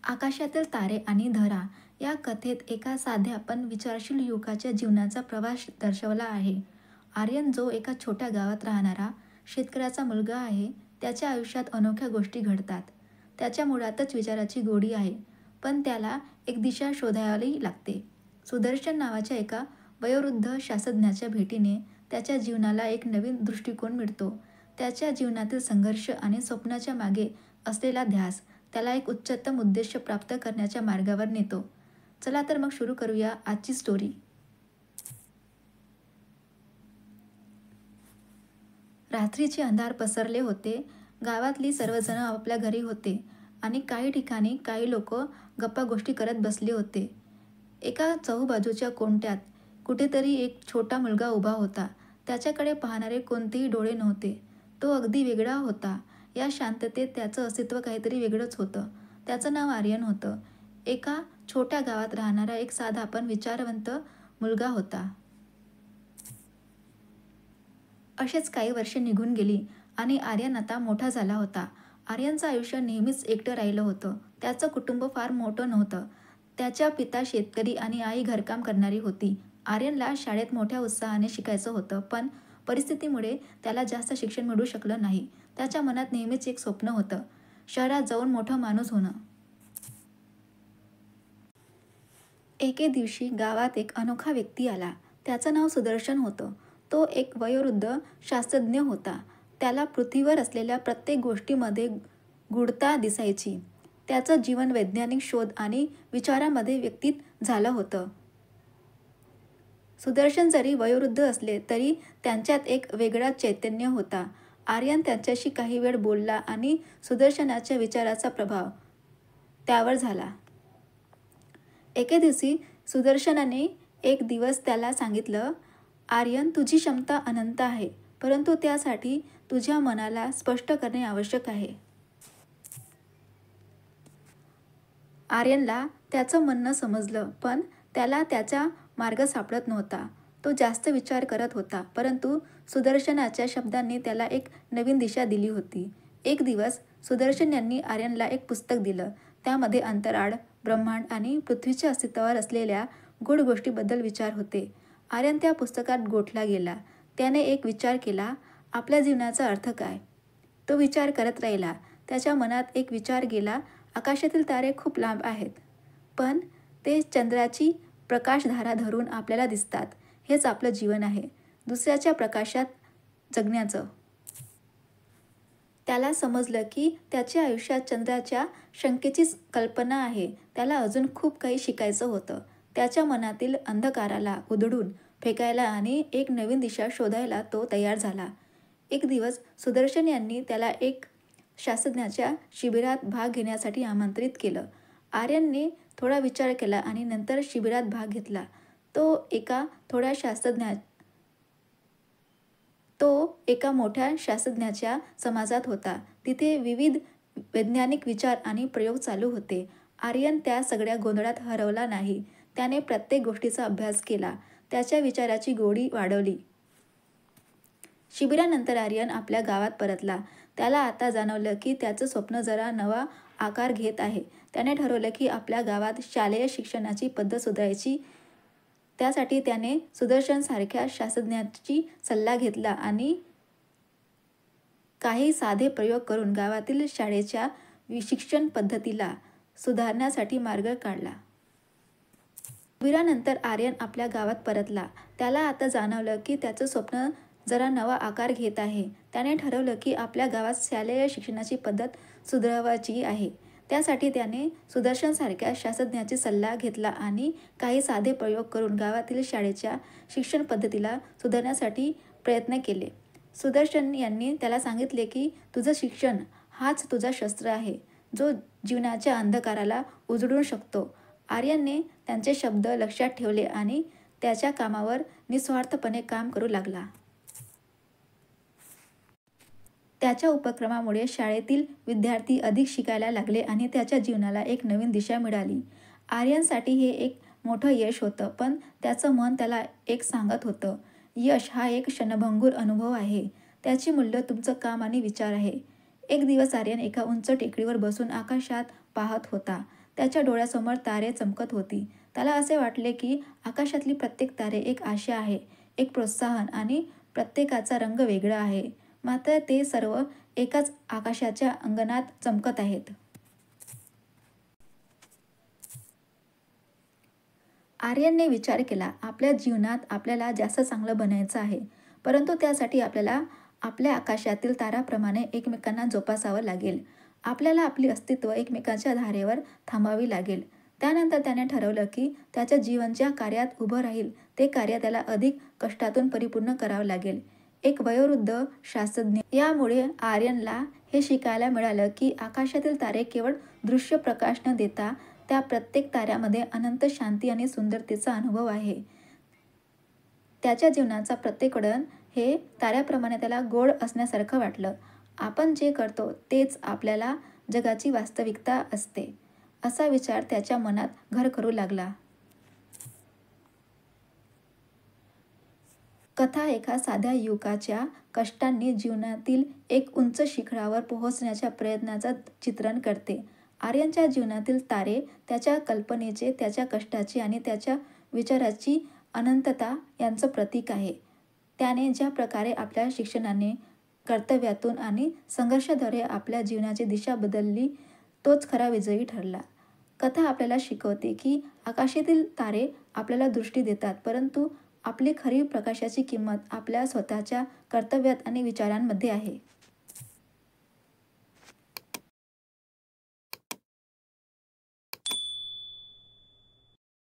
आकाशातील तारे आणि धरा या कथेत एका साध्या पण विचारशील युवकाच्या जीवनाचा प्रवास दर्शवला आहे. आर्यन जो एका छोट्या गावात राहणारा शेतकऱ्याचा मुलगा आहे, त्याच्या आयुष्यात अनोख्या गोष्टी घडतात. त्याच्या मुळातच विचाराची गोडी आहे, पण त्याला एक दिशा शोधावी लागते. सुदर्शन नावाच्या एका वयोवृद्ध शास्त्रज्ञाच्या भेटीने त्याच्या जीवनाला एक नवीन दृष्टिकोन मिळतो. त्याच्या जीवनातील संघर्ष आणि स्वप्नाच्या मागे असलेला ध्यास त्याला एक उच्चतम उद्देश प्राप्त करण्याच्या मार्गावर नेतो. चला तर मग सुरू करूया आजची स्टोरी. रात्रीचे अंधार पसरले होते. गावातली सर्वजण आपापल्या घरी होते आणि काही ठिकाणी काही लोक गप्पा गोष्टी करत बसले होते. एका चहूबाजूच्या कोणत्यात कुठेतरी एक छोटा मुलगा उभा होता. त्याच्याकडे पाहणारे कोणतेही डोळे नव्हते. तो अगदी वेगळा होता. या शांततेत त्याचं अस्तित्व काहीतरी वेगळंच होतं. त्याचं नाव आर्यन होतं. एका छोट्या गावात राहणारा एक साधा पण विचारवंत मुलगा होता. असेच काही वर्षे निघून गेली आणि आर्यन आता मोठा झाला होता. आर्यनचं आयुष्य नेहमीच एकटं राहिलं होतं. त्याचं कुटुंब फार मोठं नव्हतं. त्याच्या पिता शेतकरी आणि आई घरकाम करणारी होती. आर्यनला शाळेत मोठ्या उत्साहाने शिकायचं होतं, पण परिस्थितीमुळे त्याला जास्त शिक्षण मिळू शकलं नाही. त्याच्या मनात नेहमीच एक स्वप्न होतं, शहरात जाऊन मोठा माणूस होणं. एके दिवशी गावात एक अनोखा व्यक्ती आला. त्याचं नाव सुदर्शन होतं. तो एक वयोवृद्ध शास्त्रज्ञ होता. त्याला पृथ्वीवर असलेल्या प्रत्येक गोष्टीमध्ये गूढता दिसायची. त्याचं जीवन वैज्ञानिक शोध आणि विचारांमध्ये व्यतीत झालं होतं. सुदर्शन जरी वयोवृद्ध असले तरी त्यांच्यात एक वेगळा चैतन्य होता. आर्यन त्याच्याशी काही वेळ बोलला आणि सुदर्शनाच्या विचाराचा प्रभाव त्यावर झाला. एके दिवशी सुदर्शनाने एक दिवस त्याला सांगितलं, आर्यन, तुझी क्षमता अनंत आहे, परंतु त्यासाठी तुझ्या मनाला स्पष्ट करणे आवश्यक आहे. आर्यनला त्याचं म्हणणं समजलं, पण त्याला त्याचा मार्ग सापडत नव्हता. तो जास्त विचार करत होता, परंतु सुदर्शनाच्या शब्दांनी त्याला एक नवीन दिशा दिली होती. एक दिवस सुदर्शन यांनी आर्यनला एक पुस्तक दिलं. त्यामध्ये अंतराळ, ब्रह्मांड आणि पृथ्वीच्या अस्तित्वावर असलेल्या गूढ गोष्टीबद्दल विचार होते. आर्यन त्या पुस्तकात गोठला गेला. त्याने एक विचार केला, आपल्या जीवनाचा अर्थ काय? तो विचार करत राहिला. त्याच्या मनात एक विचार गेला, आकाशातील तारे खूप लांब आहेत, पण ते चंद्राची प्रकाशधारा धरून आपल्याला दिसतात. हेच आपलं जीवन आहे, दुसऱ्याच्या प्रकाशात जगण्याचं. त्याला समजलं की त्याच्या आयुष्यात चंद्राच्या शंकेचीच कल्पना आहे. त्याला अजून खूप काही शिकायचं होतं. त्याच्या मनातील अंधकाराला उधळून फेकायला आणि एक नवीन दिशा शोधायला तो तयार झाला. एक दिवस सुदर्शन यांनी त्याला एक शास्त्रज्ञाच्या शिबिरात भाग घेण्यासाठी आमंत्रित केलं. आर्यनने थोडा विचार केला आणि नंतर शिबिरात भाग घेतला. तो एका मोठ्या शास्त्रज्ञाच्या समाजात होता. तिथे विविध वैज्ञानिक विचार आणि प्रयोग चालू होते. आर्यन त्या सगळ्या गोंधळात हरवला नाही. त्याने प्रत्येक गोष्टीचा अभ्यास केला. त्याच्या विचाराची गोडी वाढवली. शिबिरानंतर आर्यन आपल्या गावात परतला. त्याला आता जाणवलं की त्याचं स्वप्न जरा नवा आकार घेत आहे. त्याने ठरवलं की आपल्या गावात शालेय शिक्षणाची पद्धत सुधारायची. त्यासाठी त्याने सुदर्शनसारख्या शास्त्रज्ञाची सल्ला घेतला आणि काही साधे प्रयोग करून गावातील शाळेच्या शिक्षण पद्धतीला सुधारण्यासाठी मार्ग काढला. शिबिरानंतर आर्यन आपल्या गावात परतला. त्याला आता जाणवलं की त्याचं स्वप्न जरा नवा आकार घेत आहे. त्याने ठरवलं की आपल्या गावात शालेय शिक्षणाची पद्धत सुधारायची आहे. त्यासाठी त्याने सुदर्शनसारख्या शास्त्रज्ञाची सल्ला घेतला आणि काही साधे प्रयोग करून गावातील शाळेच्या शिक्षण पद्धतीला सुधारण्यासाठी प्रयत्न केले. सुदर्शन यांनी त्याला सांगितले की तुझं शिक्षण हाच तुझा शस्त्र आहे, जो जीवनाच्या अंधकाराला उजळू शकतो. आर्यनने त्यांचे शब्द लक्षात ठेवले आणि त्याच्या कामावर निस्वार्थपणे काम करू लागला. त्याच्या उपक्रमामुळे शाळेतील विद्यार्थी अधिक शिकायला लागले आणि त्याच्या जीवनाला एक नवीन दिशा मिळाली. आर्यनसाठी हे एक मोठं यश होतं, पण त्याचं मन त्याला एक सांगत होतं, यश हा एक क्षणभंगूर अनुभव आहे. त्याची मूल्य तुमचं काम आणि विचार आहे. एक दिवस आर्यन एका उंच टेकडीवर बसून आकाशात पाहत होता. त्याच्या डोळ्यासमोर तारे चमकत होती. त्याला असे वाटले की आकाशातली प्रत्येक तारे एक आशा आहे, एक प्रोत्साहन आणि प्रत्येकाचा रंग वेगळा आहे. मात्र ते सर्व एकाच आकाशाच्या अंगणात चमकत आहेत. आर्यनने विचार केला, आपल्या जीवनात आपल्याला जास्त चांगलं बनायचं आहे, परंतु त्यासाठी आपल्याला आपल्या आकाशातील ताराप्रमाणे एकमेकांना जोपासावं लागेल. आपल्याला आपली अस्तित्व एकमेकांच्या धारेवर थांबावी लागेल. त्यानंतर त्याने ठरवलं की त्याच्या जीवन ज्या कार्यात उभं राहील ते कार्य त्याला अधिक कष्टातून परिपूर्ण करावं लागेल. एक वयोवृद्ध शास्त्रज्ञ. यामुळे आर्यनला हे शिकायला मिळालं की आकाशातील तारे केवळ दृश्य प्रकाश न देता त्या प्रत्येक ताऱ्यामध्ये अनंत शांती आणि सुंदरतेचा अनुभव आहे. त्याच्या जीवनाचा प्रत्येक वळण हे ताऱ्याप्रमाणे त्याला गोड असण्यासारखं वाटलं. आपण जे करतो तेच आपल्याला जगाची वास्तविकता असते, असा विचार त्याच्या मनात घर करू लागला. कथा एका साध्या युवकाच्या कष्टांनी जीवनातील एक उंच शिखरावर पोहोचण्याच्या प्रयत्नाचं चित्रण करते. आर्यनच्या जीवनातील तारे त्याच्या कल्पनेचे, त्याच्या कष्टाचे आणि त्याच्या विचाराची अनंतता यांचं प्रतीक आहे. त्याने ज्या प्रकारे आपल्या शिक्षणाने, कर्तव्यातून आणि संघर्षाद्वारे आपल्या जीवनाची दिशा बदलली, तोच खरा विजयी ठरला. कथा आपल्याला शिकवते की आकाशातील तारे आपल्याला दृष्टी देतात, परंतु आपली खरी प्रकाशाची किंमत आपल्या स्वतःच्या कर्तव्यात आणि विचारांमध्ये आहे.